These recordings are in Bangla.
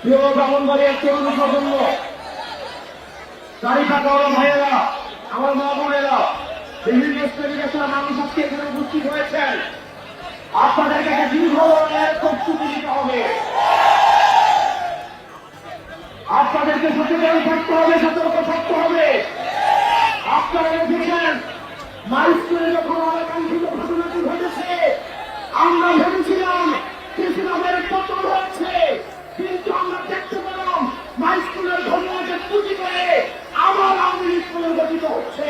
প্রিয় ব্রাহ্মণবাড়িয়ার তরুণ প্রজন্ম, দাড়ি কাটা ভাইয়েরা, আমার মা বোনেরা, বিভিন্ন শ্রেণী পেশার মানুষ আজকে এখানে উপস্থিত হয়েছেন। আপনাদেরকে একটা দীর্ঘ ধরনের প্রস্তুতি নিতে হবে। আপনাদেরকে সচেতন থাকতে হবে, সতর্ক থাকতে হবে। আপনারা দেখেছেন মাইস্কুলে যখন অনাকাঙ্ক্ষিত ঘটনাটি ঘটেছে, আমরা ভেবেছিলাম কৃষিরামের পতন হচ্ছে, কিন্তু আমরা দেখতে পেলাম মাইস্কুলের ঘটনাকে পুঁজি করে আবার আওয়ামী লীগ পুনর্গঠিত হচ্ছে।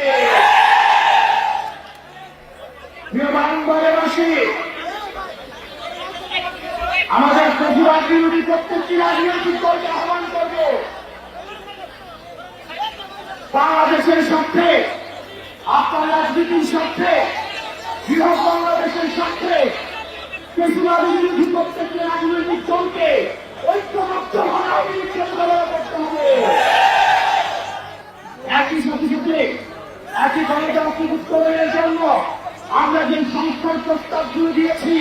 প্রিয় ব্রাহ্মণবাড়িয়াবাসী, আমাদের প্রতিবাদ বিরোধী প্রত্যেকটি রাজনৈতিক দলকে আহ্বান করব, বাংলাদেশের স্বার্থে, আপনার রাজনীতির স্বার্থে, বৃহৎ বাংলাদেশের স্বার্থে কৃষিবাদ বিরোধী প্রত্যেকটি রাজনৈতিক দলকে ঐক্যবদ্ধভাবে আওয়ামী লীগকে মোকাবেলা করতে হবে। একই সাথে সাথে একই গণতান্ত্রিক উত্তরণের জন্য আমরা যে সংস্কার প্রস্তাবগুলো দিয়েছি,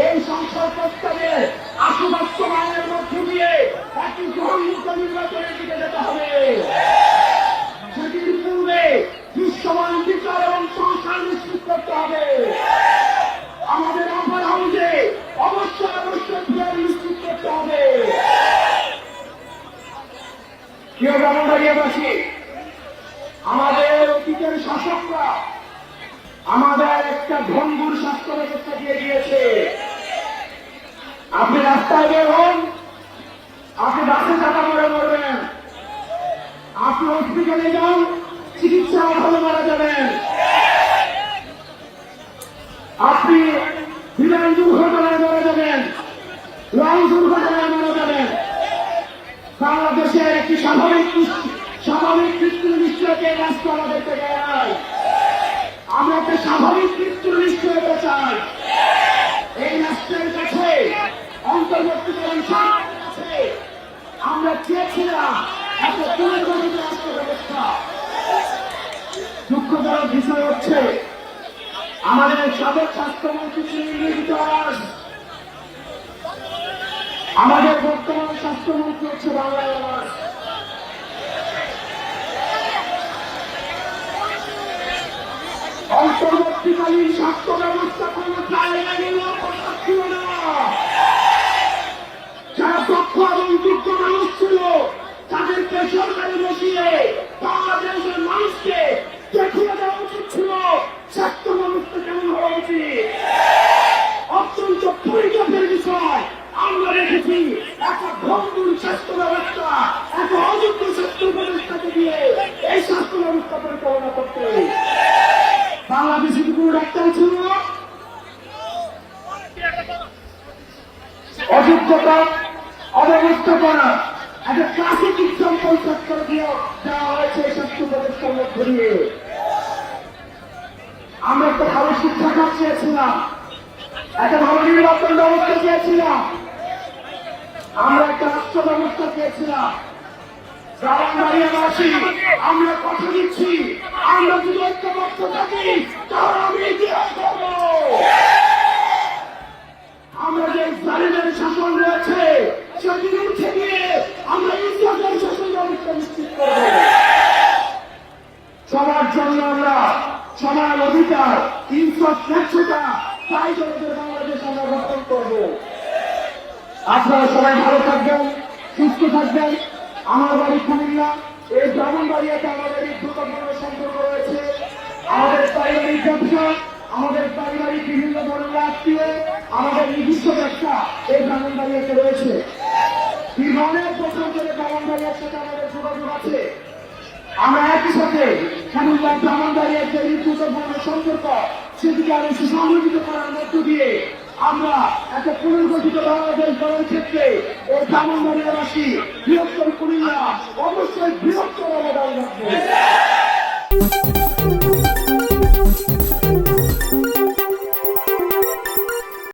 এই সংস্কার প্রস্তাবের আশু বাস্তবায়নের মধ্য দিয়ে একটি গ্রহণযোগ্য নির্বাচনের দিকে যেতে হবে। সেটির পূর্বে দৃশ্যমান বিচার এবং সংস্কার নিশ্চিত করতে হবে। আমাদের আপার হাউজে অবশ্যই নিশ্চিত করতে হবে। প্রিয় ব্রাহ্মণবাড়িয়াবাসী, আমাদের অতীতের শাসকরা আমাদের একটা ভঙ্গুর স্বাস্থ্য ব্যবস্থা দিয়ে দিয়েছে। আপনি রাস্তায় বের হন, আপনি বাসে চাপা পড়ে মরবেন, আপনি হসপিটালে যান, চিকিৎসা অভাবে মারা যাবেন, আপনি বিমান দুর্ঘটনায় মারা যাবেন, লঞ্চ দুর্ঘটনায় মারা যাবেন। বাংলাদেশের একটি স্বাভাবিক মৃত্যুর নিশ্চয়কে রাষ্ট্র আমাদেরকে দেয় নাই। আমরা একটা স্বাভাবিক মৃত্যুর নিশ্চয়তা চাই। এই রাষ্ট্রের কাছে, অন্তর্বর্তীকালীন সরকারের কাছে আমরা চেয়েছিলাম একটা পুনর্গঠিত রাষ্ট্র ব্যবস্থা। দুঃখজনক বিষয় হচ্ছে আমাদের সাবেক স্বাস্থ্যমন্ত্রী শ্রী ইন্দ্রজিৎ দাস, আমাদের বর্তমান স্বাস্থ্যমন্ত্রী হচ্ছে বাংলায় আবাস। অন্তর্বর্তীকালীন স্বাস্থ্য ব্যবস্থা কোনো ছিল না। যারা দক্ষ এবং যোগ্য মানুষ ছিল তাদেরকে সরকারি বসিয়ে বাংলাদেশের মানুষকে দেখিয়ে দেওয়া উচিত ছিল স্বাস্থ্য ব্যবস্থা কেমন হওয়া উচিত। অত্যন্ত পরিচয়ের বিষয় আমরা দেখেছি একটা ভঙ্গুর স্বাস্থ্য ব্যবস্থা, একটা অযোগ্য স্বাস্থ্য ব্যবস্থাকে দিয়ে এই স্বাস্থ্য ব্যবস্থা পরিচালনা করতে। বাংলাদেশে কি কোনো ডাক্তার ছিল? অযোগ্যতা, অব্যবস্থাপনা, একটা ক্লাসিক এক্সাম্পল সেট করে দেওয়া হয়েছে এই স্বাস্থ্য ব্যবস্থার মধ্যে দিয়ে। আমরা একটা ভালো শিক্ষাখাত চেয়েছিলাম, একটা ভালো নির্বাচন ব্যবস্থা চেয়েছিলাম, আমরা একটা রাষ্ট্র ব্যবস্থা চেয়েছিলাম। ব্রাহ্মণবাড়িয়াবাসী, আমরা কথা দিচ্ছি, আমরা যদি ঐক্যবদ্ধ থাকি তাহলে আমি ইতিহাস করব। আমরা যে জালিমের শাসন রয়েছে সেটি উঠে গিয়ে আমরা ইতিহাসের শাসন ব্যবস্থা নিশ্চিত করব। সবার জন্য আমরা সবার অধিকার, ইনসাফ, স্বচ্ছতা, তাই জনদের বাংলাদেশ আমরা গঠন করব। আপনারা সবাই ভালো থাকবেন, সুস্থ থাকবেন। আমার বাড়ি কুমিল্লা, এই ব্রাহ্মণবাড়িয়াতে আমাদের দ্রুতপূর্ণ সম্পর্ক রয়েছে। আমাদের পারিবারিক ব্যবসা, আমাদের পারিবারিক বিভিন্ন ধরনের আত্মীয়, আমাদের নিজস্ব ব্যবসা এই ব্রাহ্মণবাড়িয়াতে রয়েছে। দীর্ঘ অনেক বছর ধরে ব্রাহ্মণবাড়িয়ার সাথে আমাদের যোগাযোগ আছে। আমরা একই সাথে কুমিল্লা ব্রাহ্মণবাড়িয়ার যে দ্রুতপূর্ণ সম্পর্ক সেটিকে আরো সুসংগঠিত করার মধ্য দিয়ে আমরা একটা পুনর্গঠিত বাংলাদেশ গড়ার ক্ষেত্রে এই ব্রাহ্মণবাড়িয়াবাসী, বৃহত্তর কুমিল্লা অবশ্যই বৃহত্তর অবদান রাখবে।